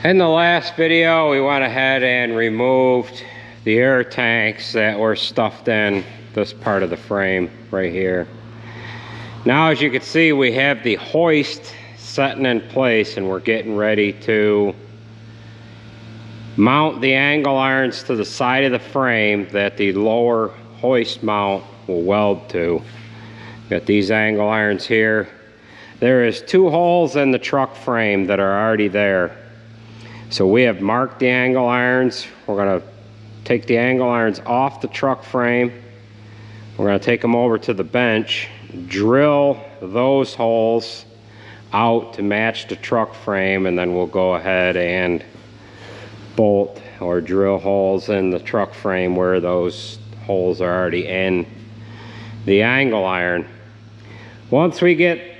In the last video, we went ahead and removed the air tanks that were stuffed in this part of the frame right here. Now, as you can see, we have the hoist setting in place, and we're getting ready to mount the angle irons to the side of the frame that the lower hoist mount will weld to. Got these angle irons here. There is 2 holes in the truck frame that are already there. So we have marked the angle irons. We're going to take the angle irons off the truck frame. We're going to take them over to the bench, drill those holes out to match the truck frame, and then we'll go ahead and bolt or drill holes in the truck frame where those holes are already in the angle iron. Once we get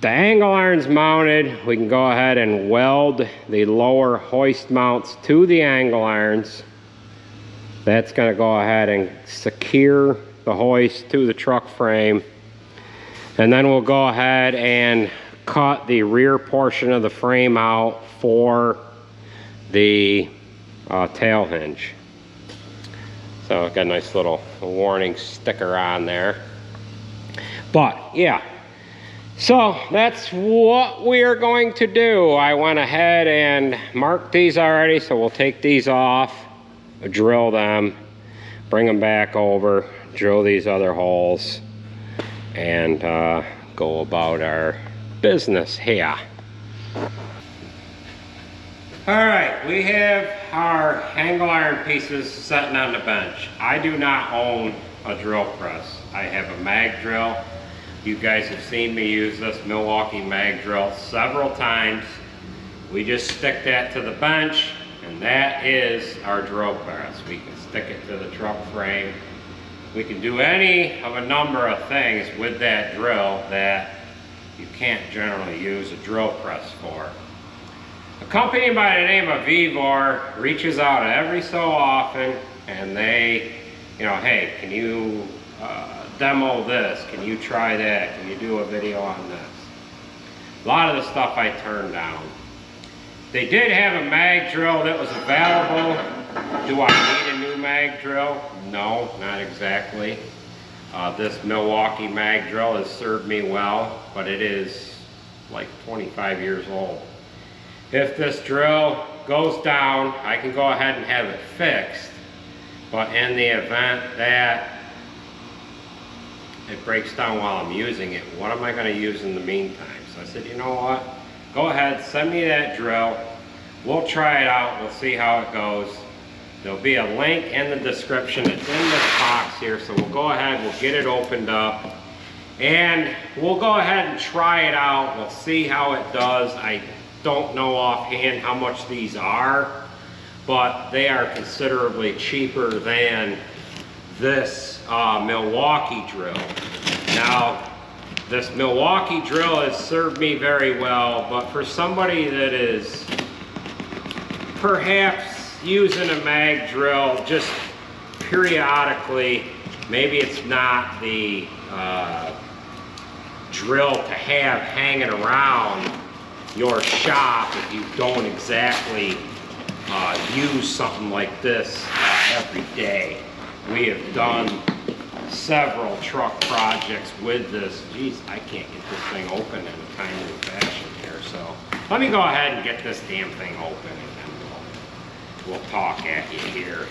the angle irons mounted, we can go ahead and weld the lower hoist mounts to the angle irons. That's going to go ahead and secure the hoist to the truck frame. And then we'll go ahead and cut the rear portion of the frame out for the tail hinge. So I've got a nice little warning sticker on there. But yeah, so that's what we are going to do. I went ahead and marked these already, so we'll take these off, drill them, bring them back over, drill these other holes, and go about our business here. Alright, we have our angle iron pieces sitting on the bench. I do not own a drill press. I have a mag drill. You guys have seen me use this Milwaukee mag drill several times. We just stick that to the bench, and that is our drill press. We can stick it to the truck frame. We can do any of a number of things with that drill that you can't generally use a drill press for. A company by the name of Vevor reaches out every so often, and they, hey, can you demo this? Can you try that? Can you do a video on this? A lot of the stuff I turned down. They did have a mag drill that was available. Do I need a new mag drill? No, not exactly. This Milwaukee mag drill has served me well, but it is like 25 years old. If this drill goes down, I can go ahead and have it fixed, but in the event that it breaks down while I'm using it, what am I going to use in the meantime? So I said, you know what, go ahead, send me that drill, we'll try it out, we'll see how it goes. There'll be a link in the description. It's in this box here, so we'll go ahead, we'll get it opened up, and we'll go ahead and try it out. We'll see how it does. I don't know offhand how much these are, but they are considerably cheaper than this Milwaukee drill. Now, this Milwaukee drill has served me very well, but for somebody that is perhaps using a mag drill just periodically, maybe it's not the drill to have hanging around your shop if you don't exactly use something like this every day. We have done several truck projects with this. Geez, I can't get this thing open in a timely fashion here, so let me go ahead and get this damn thing open, and then we'll talk at you here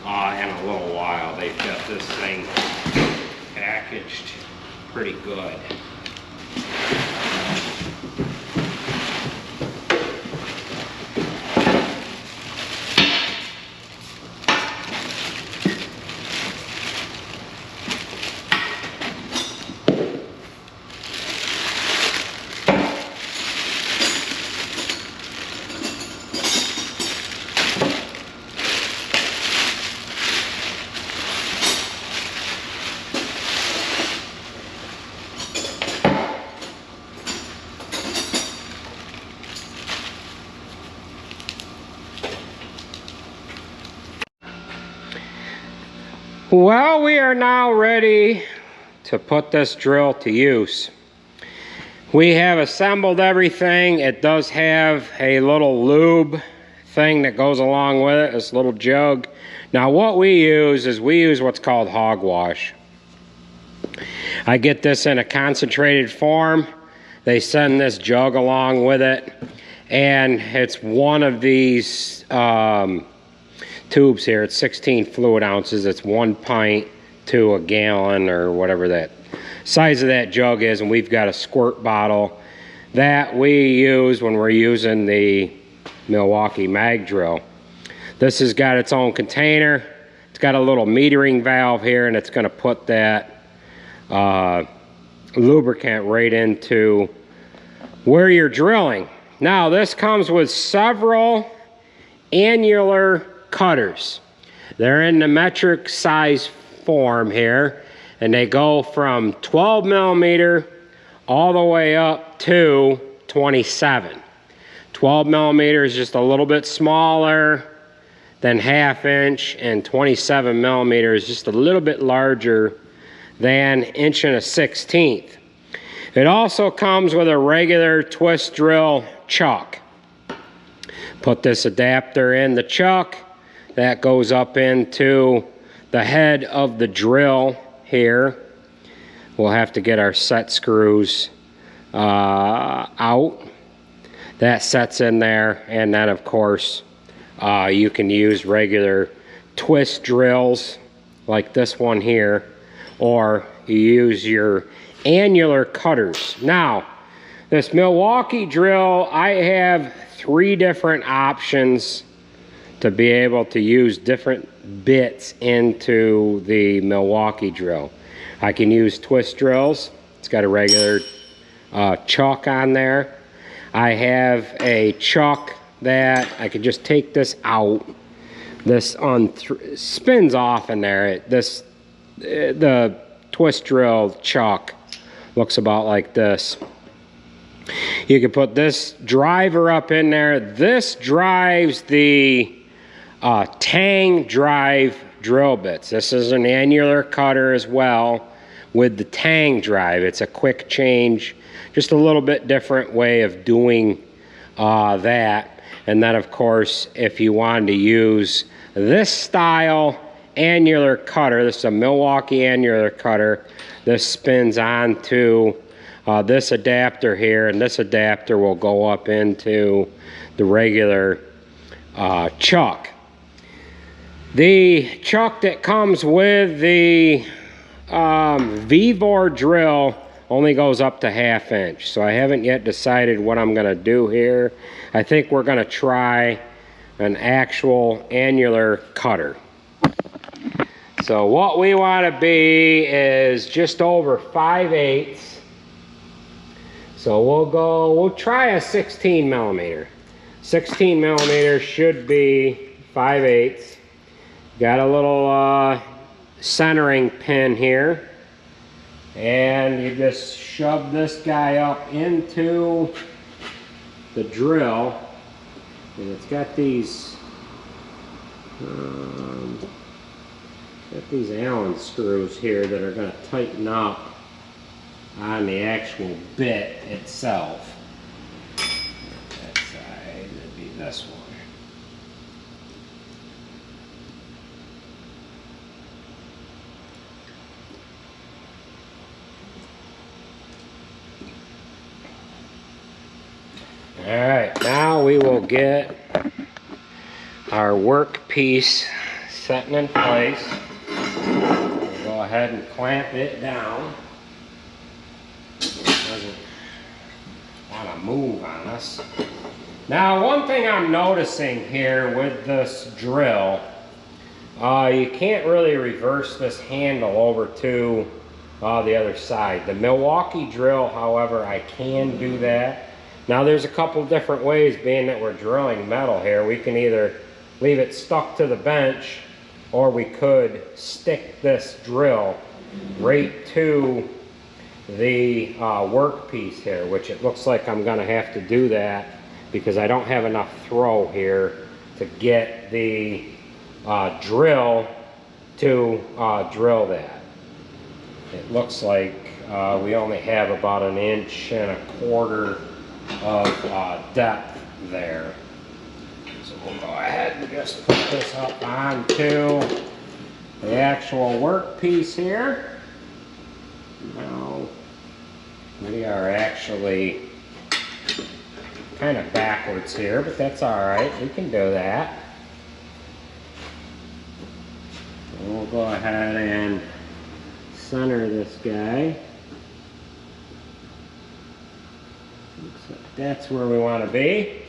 in a little while. They've got this thing packaged pretty good. Well, we are now ready to put this drill to use. We have assembled everything. It does have a little lube thing that goes along with it, this little jug. Now what we use is what's called hogwash. I get this in a concentrated form. They send this jug along with it, and it's one of these tubes here. It's 16 fluid ounces. It's 1 pint to a gallon or whatever that size of that jug is, and we've got a squirt bottle that we use when we're using the Milwaukee Mag Drill. This has got its own container. It's got a little metering valve here, and it's going to put that lubricant right into where you're drilling. Now this comes with several annular cutters. They're in the metric size form here, and they go from 12 millimeter all the way up to 27. 12 millimeter is just a little bit smaller than 1/2 inch, and 27 millimeter is just a little bit larger than 1 1/16. It also comes with a regular twist drill chuck. Put this adapter in the chuck. That goes up into the head of the drill here. We'll have to get our set screws out. That sets in there, and then of course you can use regular twist drills like this one here, or you use your annular cutters. Now this Milwaukee drill, I have 3 different options to be able to use different bits into the Milwaukee drill. I can use twist drills. It's got a regular chuck on there. I have a chuck that I could just take this out. This spins off in there. The twist drill chuck looks about like this. You can put this driver up in there. This drives the tang drive drill bits. This is an annular cutter as well with the tang drive. It's a quick change, just a little bit different way of doing that. And then of course, if you wanted to use this style annular cutter, this is a Milwaukee annular cutter, this spins onto this adapter here, and this adapter will go up into the regular chuck. The chuck that comes with the Vevor drill only goes up to 1/2 inch, so I haven't yet decided what I'm going to do here. I think we're going to try an actual annular cutter. So what we want to be is just over 5/8. So we'll try a 16 millimeter. 16 millimeter should be 5/8. Got a little centering pin here, and you just shove this guy up into the drill, and it's got these Allen screws here that are going to tighten up on the actual bit itself. That side would be this one. Alright, now we will get our workpiece setting in place. We'll go ahead and clamp it down. It doesn't want to move on us. Now, one thing I'm noticing here with this drill, you can't really reverse this handle over to the other side. The Milwaukee drill, however, I can do that. Now there's a couple different ways, being that we're drilling metal here. We can either leave it stuck to the bench, or we could stick this drill right to the workpiece here, which it looks like I'm going to have to do that because I don't have enough throw here to get the drill to drill that. It looks like we only have about 1.25 inches of depth there. So we'll go ahead and just put this up onto the actual workpiece here. Now, we are actually kind of backwards here, but that's all right. We can do that. And we'll go ahead and center this guy. Looks like that's where we want to be.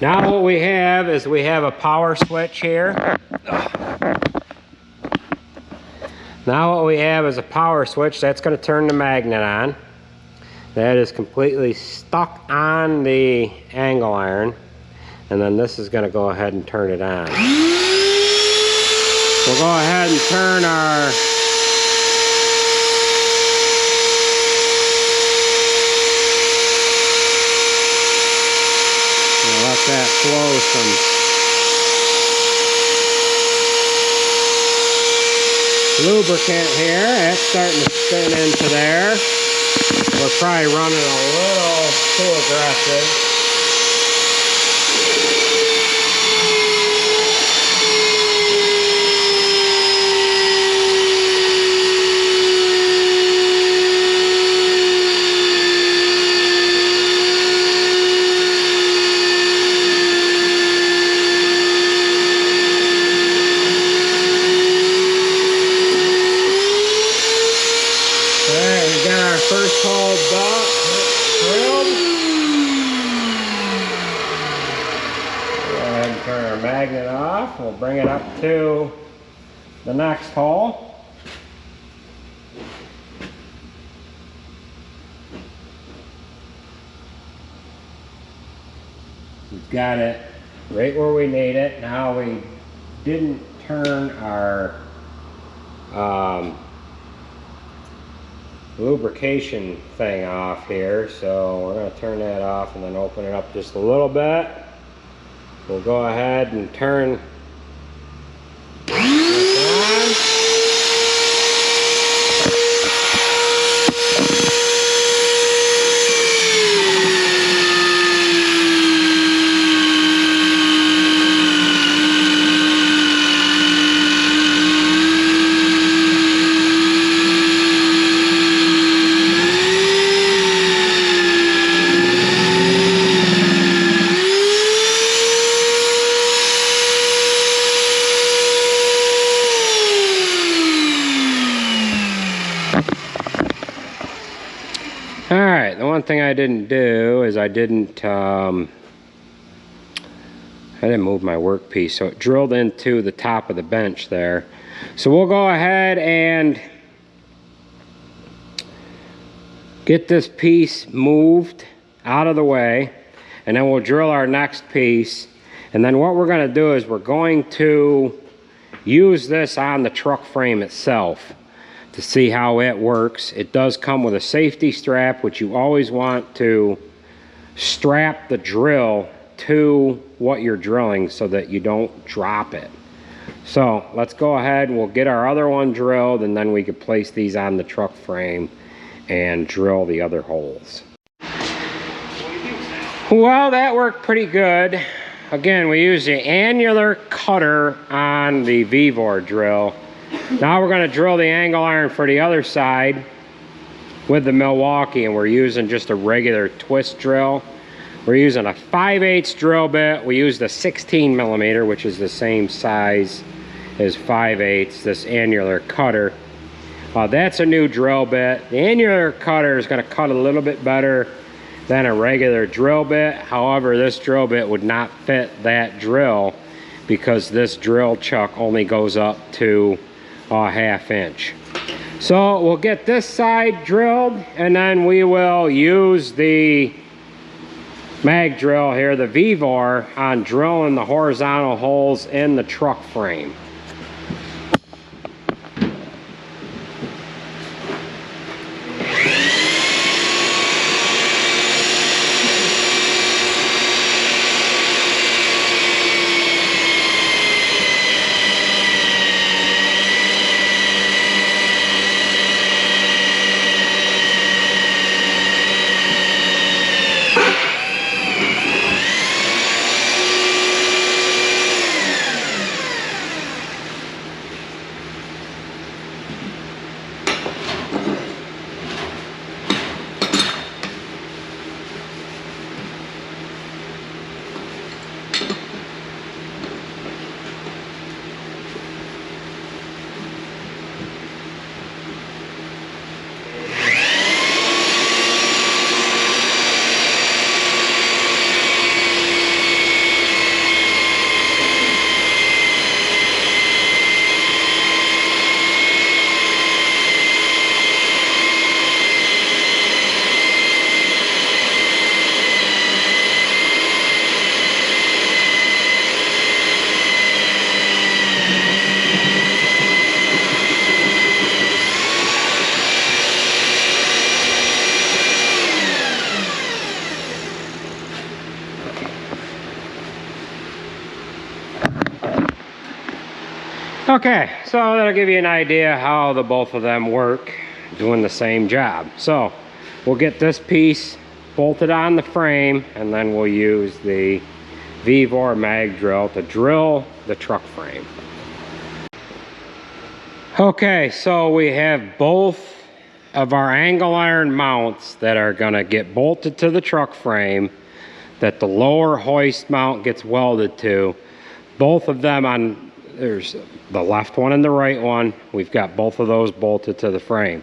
Now what we have is we have a power switch here. Now what we have is a power switch that's going to turn the magnet on. That is completely stuck on the angle iron, and then this is going to go ahead and turn it on. We'll go ahead and turn our let that flow some lubricant here. That's starting to spin into there. We're probably running a little too aggressive. First hole drilled. Go ahead and turn our magnet off. We'll bring it up to the next hole. We've got it right where we need it. Now we didn't turn our lubrication thing off here, so we're going to turn that off and then open it up just a little bit. We'll go ahead and turn this on. Alright, the one thing I didn't do is I didn't move my workpiece, so it drilled into the top of the bench there. So we'll go ahead and get this piece moved out of the way, and then we'll drill our next piece. And then what we're going to do is we're going to use this on the truck frame itself to see how it works. It does come with a safety strap, which you always want to strap the drill to what you're drilling so that you don't drop it. So let's go ahead and we'll get our other one drilled, and then we can place these on the truck frame and drill the other holes. Well, that worked pretty good. Again, we use the annular cutter on the Vevor drill. Now we're going to drill the angle iron for the other side with the Milwaukee, and we're using just a regular twist drill. We're using a 5/8 drill bit. We used a 16 millimeter, which is the same size as 5/8, this annular cutter. That's a new drill bit. The annular cutter is going to cut a little bit better than a regular drill bit. However, this drill bit would not fit that drill because this drill chuck only goes up to a 1/2 inch. So we'll get this side drilled, and then we will use the mag drill here, the Vevor, on drilling the horizontal holes in the truck frame. Okay, so that'll give you an idea how the both of them work, doing the same job. So we'll get this piece bolted on the frame, and then we'll use the Vevor Mag Drill to drill the truck frame. Okay, so we have both of our angle iron mounts that are gonna get bolted to the truck frame, that the lower hoist mount gets welded to. Both of them on, there's the left one and the right one. We've got both of those bolted to the frame.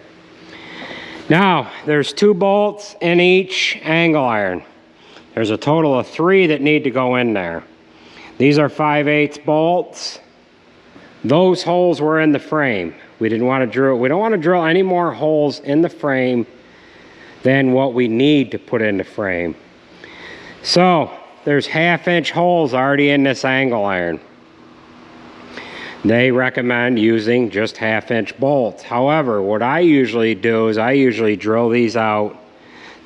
Now, there's 2 bolts in each angle iron. There's a total of 3 that need to go in there. These are 5/8 bolts. Those holes were in the frame. We didn't want to drill, we don't want to drill any more holes in the frame than what we need to put in the frame. So, there's 1/2-inch holes already in this angle iron. They recommend using just 1/2-inch bolts. However, what I usually do is I usually drill these out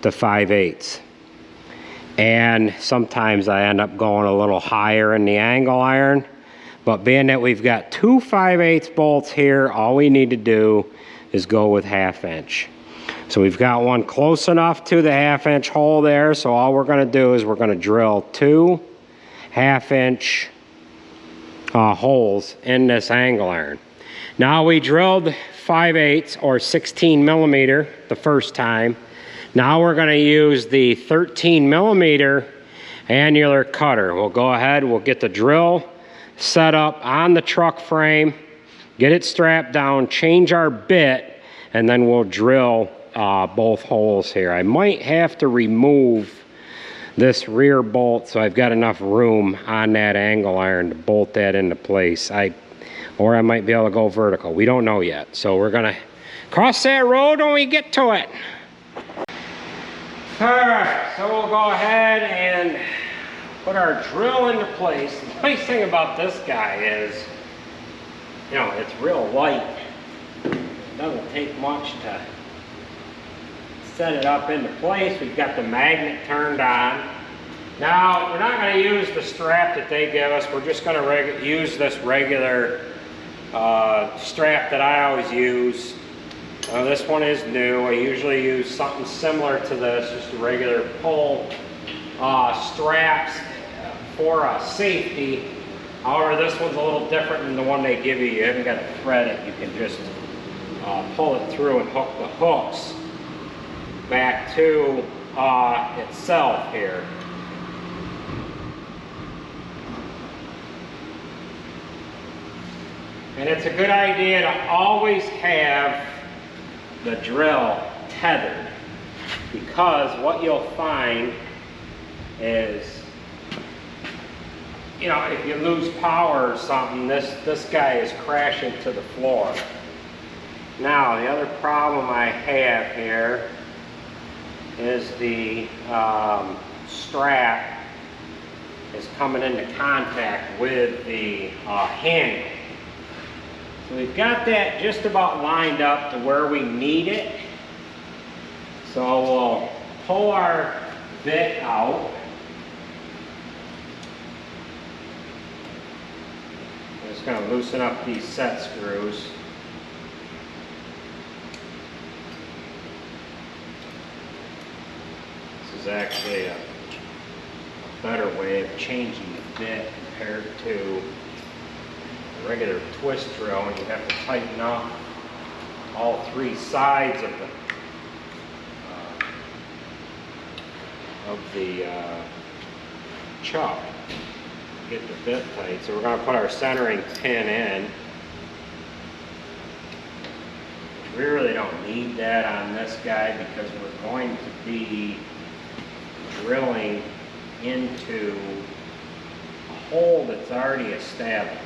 to 5/8. And sometimes I end up going a little higher in the angle iron. But being that we've got 2 5/8 bolts here, all we need to do is go with 1/2-inch. So we've got one close enough to the 1/2-inch hole there. So all we're gonna do is we're gonna drill 2 1/2-inch holes in this angle iron. Now we drilled 5/8 or 16 millimeter the first time. Now we're gonna use the 13 millimeter annular cutter. We'll go ahead, we'll get the drill set up on the truck frame, get it strapped down, change our bit, and then we'll drill both holes here. I might have to remove this rear bolt so I've got enough room on that angle iron to bolt that into place. Or I might be able to go vertical. We don't know yet. So we're gonna cross that road when we get to it. All right, so we'll go ahead and put our drill into place. The nice thing about this guy is, you know, it's real light. It doesn't take much to set it up into place. We've got the magnet turned on. Now, we're not going to use the strap that they give us. We're just going to use this regular strap that I always use. This one is new. I usually use something similar to this, just a regular pull straps for safety. However, this one's a little different than the one they give you. You haven't got to thread it. You can just pull it through and hook the hooks back to itself here. And it's a good idea to always have the drill tethered, because what you'll find is, you know, if you lose power or something, this guy is crashing to the floor. Now, the other problem I have here is the strap is coming into contact with the handle. So we've got that just about lined up to where we need it. So we'll pull our bit out. I'm just going to loosen up these set screws. This is actually a better way of changing the bit compared to a regular twist drill, and you have to tighten up all 3 sides of the chuck. Get the bit tight. So we're going to put our centering pin in. We really don't need that on this guy because we're going to be drilling into a hole that's already established.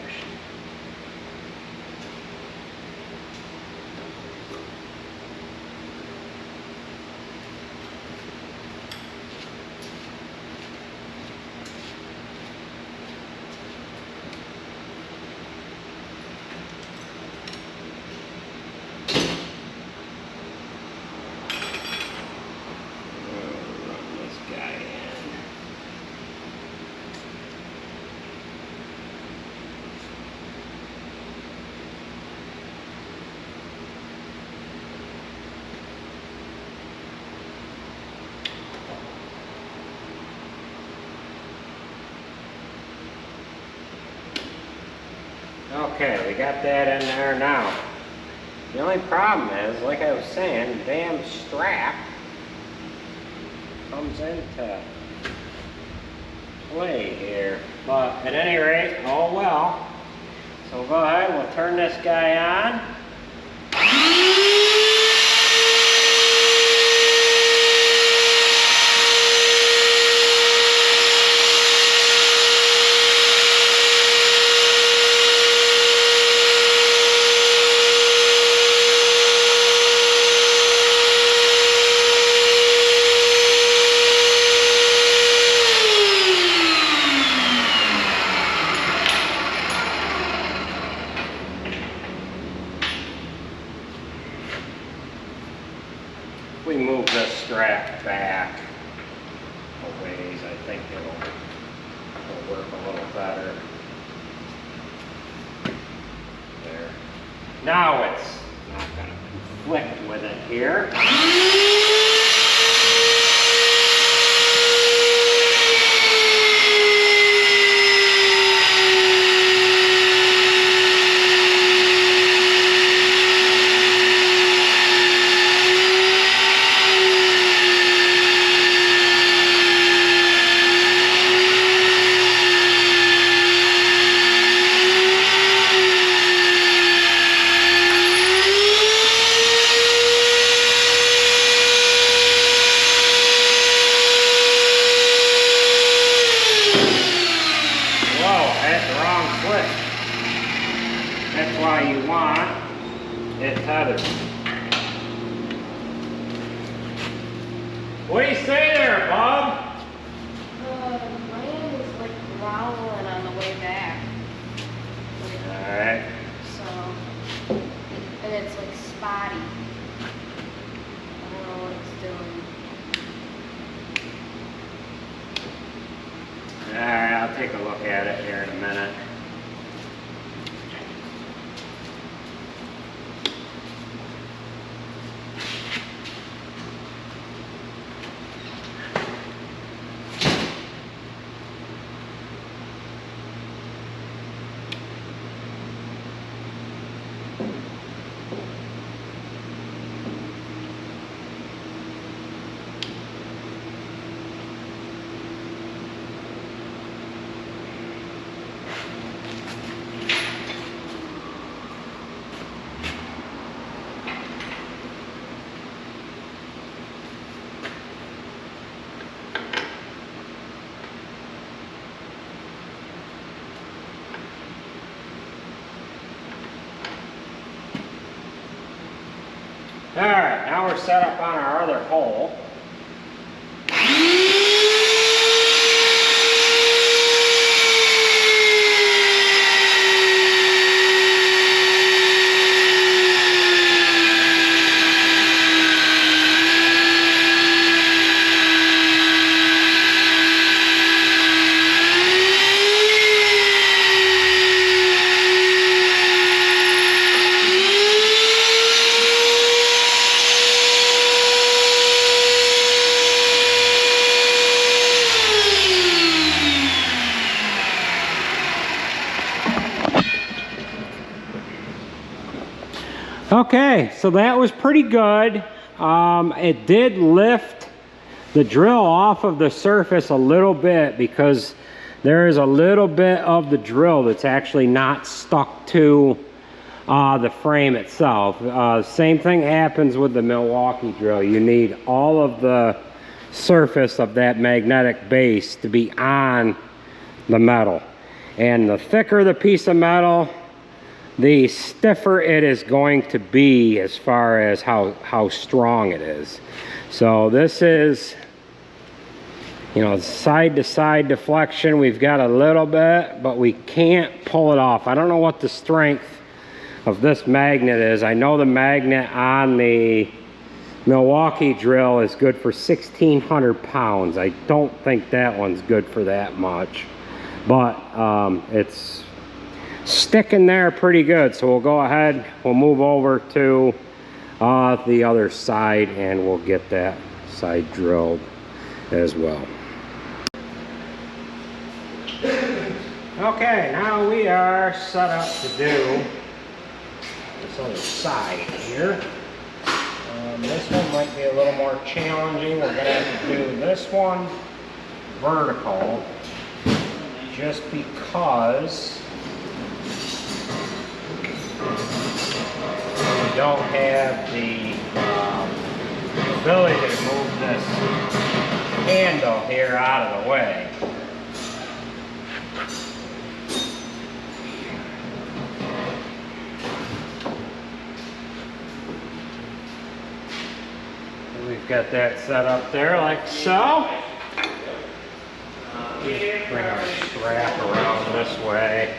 Okay, we got that in there now. The only problem is, like I was saying, the damn strap comes into play here. But at any rate, all well. So we'll go ahead and we'll turn this guy on. We move this strap back a ways, I think it'll work a little better. There. Now it's not going to conflict with it here. That's why you want it tethered. What do you say there, Bob? Mine is like growling on the way back. Alright. So, and it's like spotty. I don't know what it's doing. Alright, I'll take a look at it here in a minute. Alright, now we're set up on our other hole. Okay, so that was pretty good. It did lift the drill off of the surface a little bit because there is a little bit of the drill that's actually not stuck to the frame itself. Same thing happens with the Milwaukee drill. You need all of the surface of that magnetic base to be on the metal. And the thicker the piece of metal, the stiffer it is going to be as far as how strong it is. So this is, you know, side to side deflection. We've got a little bit, but we can't pull it off. I don't know what the strength of this magnet is. I know the magnet on the Milwaukee drill is good for 1,600 pounds. I don't think that one's good for that much, but it's sticking there pretty good. So we'll go ahead, we'll move over to the other side and we'll get that side drilled as well. Okay, now we are set up to do this other side here. This one might be a little more challenging. We're going to have to do this one vertical just because we don't have the ability to move this handle here out of the way. We've got that set up there like so. Bring our strap around this way.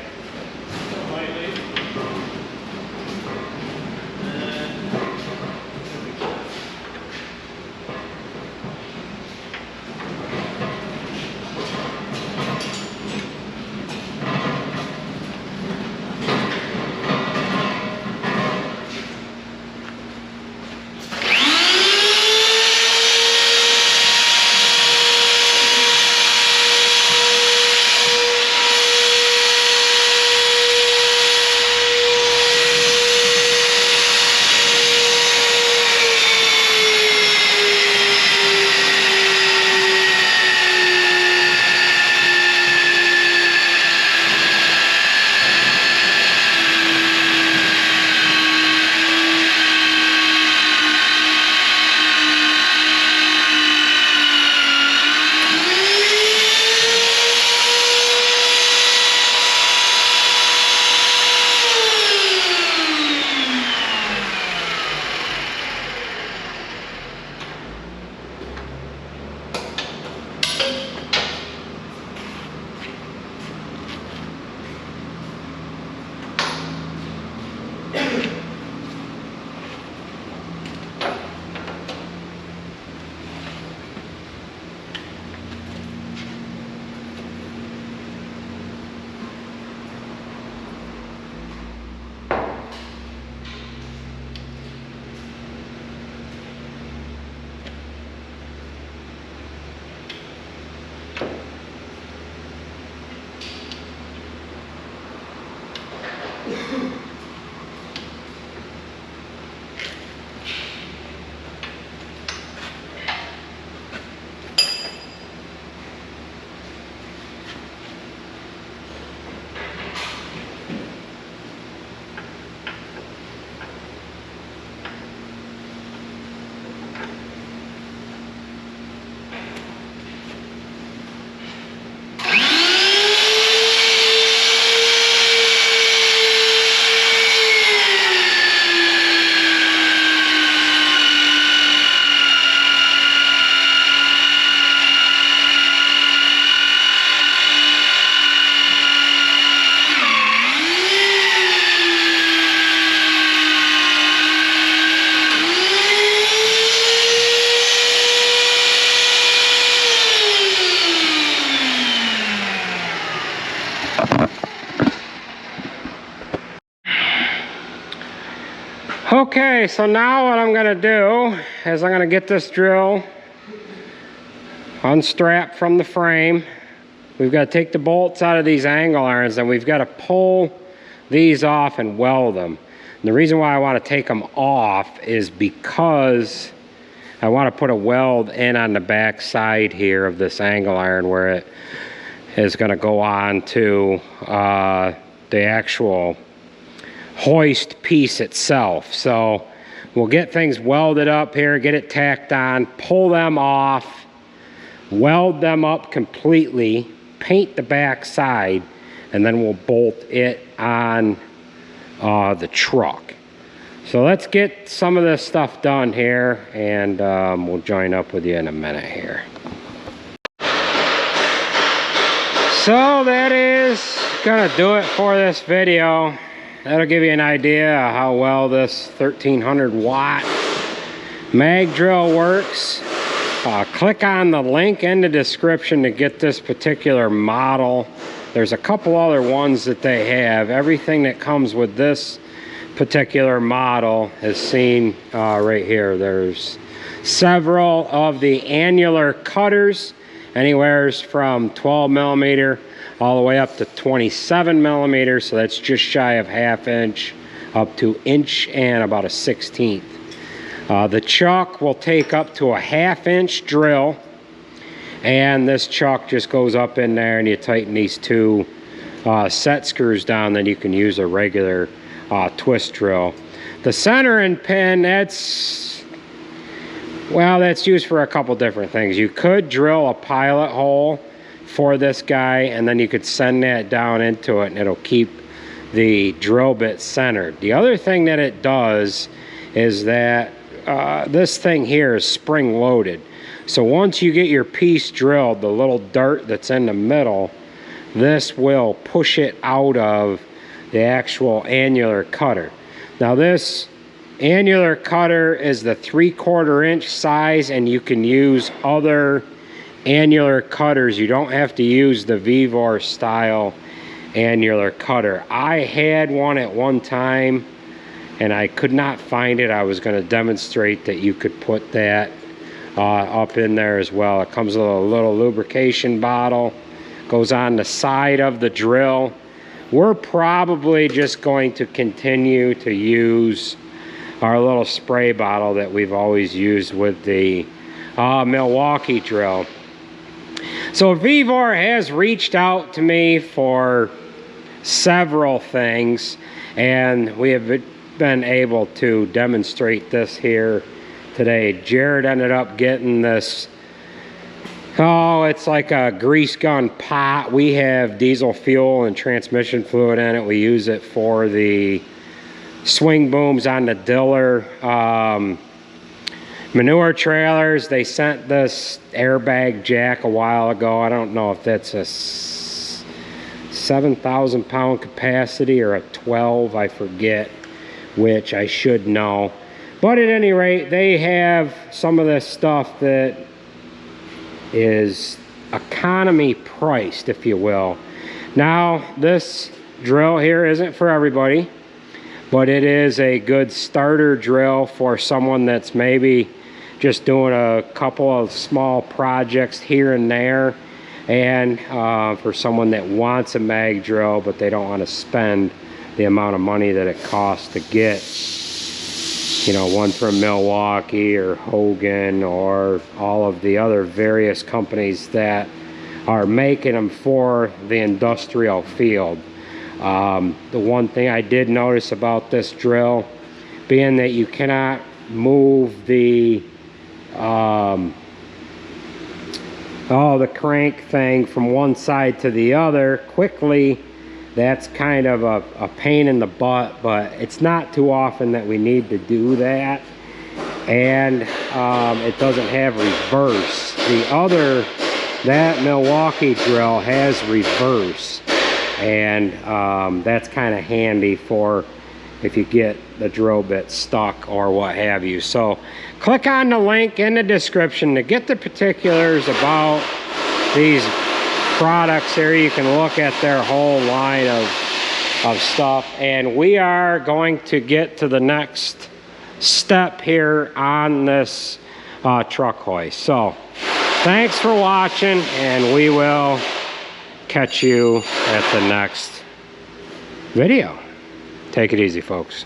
Okay, so now what I'm going to do is I'm going to get this drill unstrapped from the frame. We've got to take the bolts out of these angle irons and we've got to pull these off and weld them. And the reason why I want to take them off is because I want to put a weld in on the back side here of this angle iron where it is going to go on to the actual hoist piece itself. So we'll get things welded up here, get it tacked on, pull them off, weld them up completely, paint the back side, and then we'll bolt it on the truck. So let's get some of this stuff done here, and we'll join up with you in a minute here. So that is gonna do it for this video. That'll give you an idea of how well this 1300 watt mag drill works. Click on the link in the description to get this particular model. There's a couple other ones that they have. Everything that comes with this particular model is seen right here. There's several of the annular cutters, anywhere from 12 millimeter all the way up to 27 millimeters. So that's just shy of 1/2 inch up to inch and about a 1/16. The chuck will take up to a 1/2 inch drill, and this chuck just goes up in there and you tighten these two set screws down, then you can use a regular twist drill. The centering pin, that's used for a couple different things. You could drill a pilot hole for this guy, and then you could send that down into it and it'll keep the drill bit centered. The other thing that it does is that this thing here is spring loaded. So once you get your piece drilled, the little dart that's in the middle, this will push it out of the actual annular cutter. Now this annular cutter is the 3/4 inch size, and you can use other annular cutters. You don't have to use the Vevor style annular cutter. I had one at one time and I could not find it. I was going to demonstrate that you could put that up in there as well. It comes with a little lubrication bottle, goes on the side of the drill. We're probably just going to continue to use our little spray bottle that we've always used with the Milwaukee drill. So Vevor has reached out to me for several things, and we have been able to demonstrate this here today. Jared ended up getting this, it's like a grease gun pot. We have diesel fuel and transmission fluid in it. We use it for the swing booms on the diller. Manure trailers, they sent this airbag jack a while ago. I don't know if that's a 7,000 pound capacity or a 12, I forget which, I should know. But at any rate, they have some of this stuff that is economy priced, if you will. Now, this drill here isn't for everybody, but it is a good starter drill for someone that's maybe just doing a couple of small projects here and there, and for someone that wants a mag drill but they don't want to spend the amount of money that it costs to get, you know, one from Milwaukee or Hogan or all of the other various companies that are making them for the industrial field. The one thing I did notice about this drill, being that you cannot move the the crank thing from one side to the other quickly, that's kind of a pain in the butt, but it's not too often that we need to do that. And it doesn't have reverse. That Milwaukee drill has reverse, and that's kind of handy for if you get the drill bit stuck or what have you. So click on the link in the description to get the particulars about these products here. You can look at their whole line of stuff, and we are going to get to the next step here on this truck hoist. So thanks for watching, and we will catch you at the next video. Take it easy, folks.